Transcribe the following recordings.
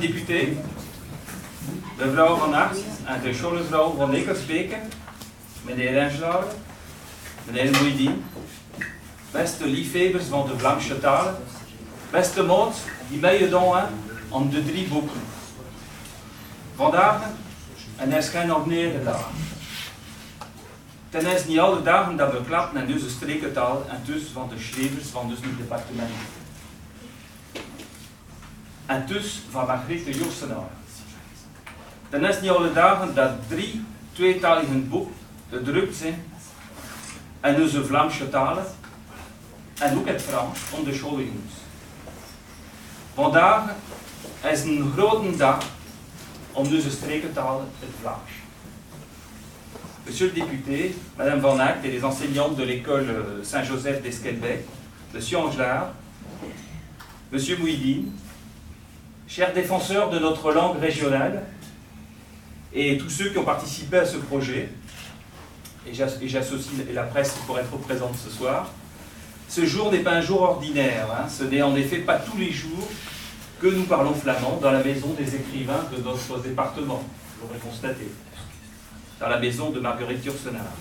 deputé, mevrouw Van Aert en de schoolmevrouw van Ekelsbeke, meneer Engelare, meneer Mouidine, beste liefhebbers van de Vlaamse taal, beste maat die meegedaan hebben aan de 3 boeken. Vandaag en er zijn nog 9 dagen. Ten is niet alle dagen dat we klappen in deze streekentaal en dus van de schrijvers van deze departement. En dus van Margriete Joostenaar. Ten is niet alle dagen dat 3 tweetalige boeken gedrukt zijn in onze Vlaamse talen en ook het Frans om de schooljongens. Vandaag is een grote dag om deze streekentaal het Vlaams. Monsieur le député, Madame Van Aert et les enseignantes de l'école Saint-Joseph d'Esquelbec, Monsieur Angelard, Monsieur Mouidine, chers défenseurs de notre langue régionale et tous ceux qui ont participé à ce projet, et j'associe la presse pour être présente ce soir, ce jour n'est pas un jour ordinaire, hein. Ce n'est en effet pas tous les jours que nous parlons flamand dans la maison des écrivains de notre département, vous l'aurez constaté, dans la maison de Marguerite Yourcenar.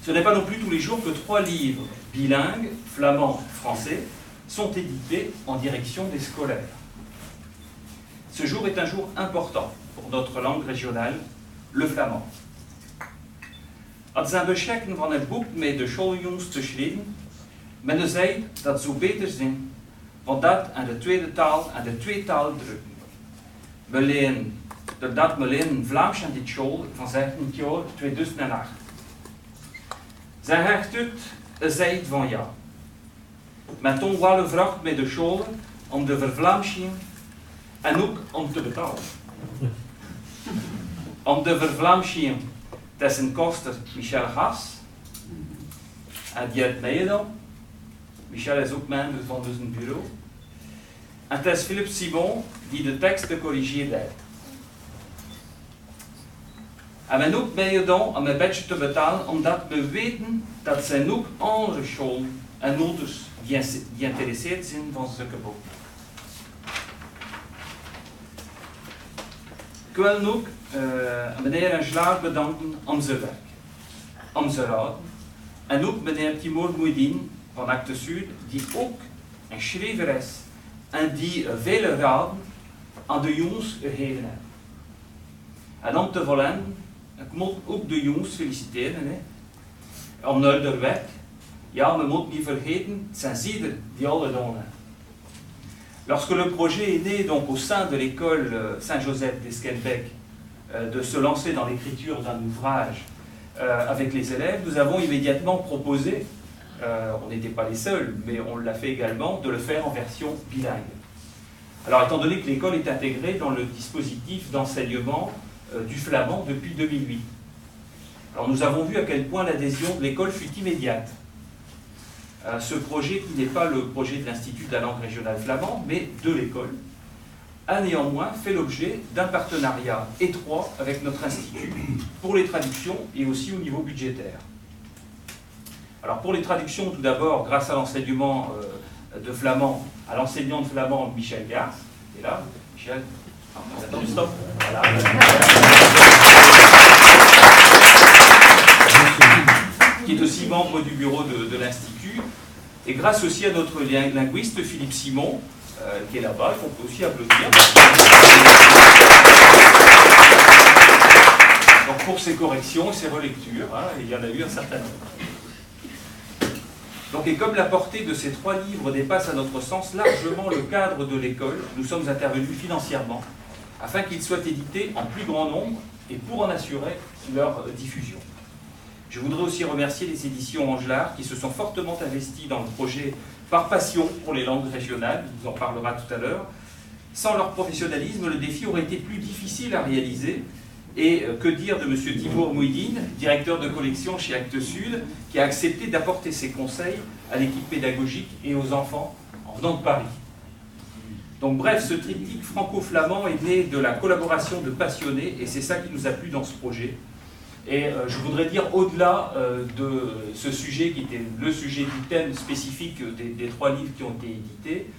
Ce n'est pas non plus tous les jours que 3 livres bilingues, flamand-français, sont édités en direction des scolaires. Ce jour est un jour important pour notre langue régionale, le flamand. Het zijn beschikken van het boek met de schooljongens te schrijven, men zei dat zo beter zijn, want dat aan de tweede taal en de tweetaal drukken. We leren doordat we leren Vlaams aan dit school van 17 jaar 2008. Zij hecht uit een zijde van ja. Met onwale vracht met de scholen om de vervlamsching en ook om te betalen. Om de vervlamsching tussen koster Michel Gas en die uit Meijendam. Michel is ook member van zijn bureau. En het is Philippe Simon die de teksten corrigeerd heeft. En men ook meegedaan om een beetje te betalen, omdat we weten dat zijn ook andere scholen en ouders die geïnteresseerd zijn van zulke boeken. Ik wil ook meneer Engelare bedanken om zijn werk, om zijn raad. En ook meneer Timur Mouidine van Actes Sud, die ook een schrijver is en die vele raden aan de jongens gegeven heeft. En om te volenden, ik moet ook de jongens feliciteren. Hè. Om naar de werk, ja, we moeten niet vergeten, het zijn zij die alle gedaan hebben. Lorsque le projet est né donc, au sein de l'école Saint-Joseph d'Esquelbec de se lancer dans l'écriture d'un ouvrage avec les élèves, nous avons immédiatement proposé, on n'était pas les seuls, mais on l'a fait également, de le faire en version bilingue. Alors étant donné que l'école est intégrée dans le dispositif d'enseignement du flamand depuis 2008. Alors nous avons vu à quel point l'adhésion de l'école fut immédiate. Ce projet, qui n'est pas le projet de l'Institut de la langue régionale flamand, mais de l'école, a néanmoins fait l'objet d'un partenariat étroit avec notre institut pour les traductions et aussi au niveau budgétaire. Alors pour les traductions, tout d'abord, grâce à l'enseignement de flamand, à l'enseignant de flamand Michel Gars, et là, Michel, attends, stop, voilà. Qui est aussi membre du bureau de l'Institut, et grâce aussi à notre linguiste Philippe Simon, qui est là-bas, qu'on peut aussi applaudir. Donc pour ses corrections et ses relectures, hein, il y en a eu un certain nombre. Donc, et comme la portée de ces 3 livres dépasse à notre sens largement le cadre de l'école, nous sommes intervenus financièrement afin qu'ils soient édités en plus grand nombre et pour en assurer leur diffusion. Je voudrais aussi remercier les éditions Angelard qui se sont fortement investies dans le projet par passion pour les langues régionales, il vous en parlera tout à l'heure. Sans leur professionnalisme, le défi aurait été plus difficile à réaliser. Et que dire de M. Timur Mouidine, directeur de collection chez Actes Sud, qui a accepté d'apporter ses conseils à l'équipe pédagogique et aux enfants en venant de Paris. Donc bref, ce triptyque franco-flamand est né de la collaboration de passionnés et c'est ça qui nous a plu dans ce projet. Et je voudrais dire, au-delà de ce sujet qui était le sujet du thème spécifique des 3 livres qui ont été édités,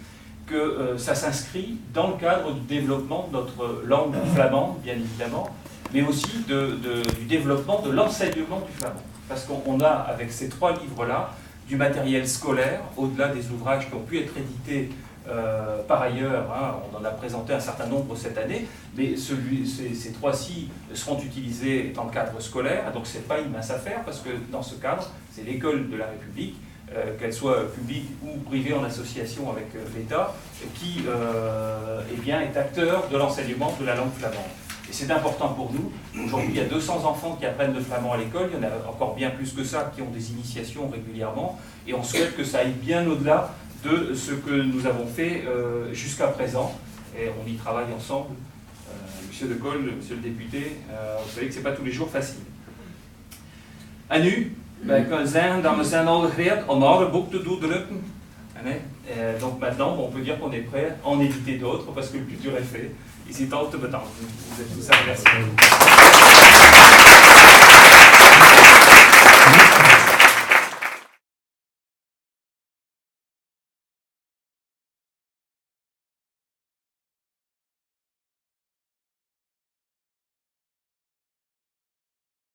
que ça s'inscrit dans le cadre du développement de notre langue flamande, bien évidemment, mais aussi du développement de l'enseignement du flamand. Parce qu'on a, avec ces 3 livres-là, du matériel scolaire, au-delà des ouvrages qui ont pu être édités par ailleurs, hein, on en a présenté un certain nombre cette année, mais ces 3-ci seront utilisés dans le cadre scolaire, donc ce n'est pas une mince affaire, parce que dans ce cadre, c'est l'école de la République, qu'elle soit publique ou privée en association avec l'État, qui eh bien, est acteur de l'enseignement de la langue flamande. Et c'est important pour nous. Aujourd'hui, il y a 200 enfants qui apprennent le flamand à l'école, il y en a encore bien plus que ça qui ont des initiations régulièrement, et on souhaite que ça aille bien au-delà de ce que nous avons fait jusqu'à présent, et on y travaille ensemble. Monsieur De Col, monsieur le député, vous savez que ce n'est pas tous les jours facile. En nu, wij kunnen zeggen dat we zijn al gereed om een boek te drukken. Donc maintenant, on peut dire qu'on est prêt à en éditer d'autres parce que le plus dur est fait. Et c'est temps de te bedanken. Vous êtes tous à remercier.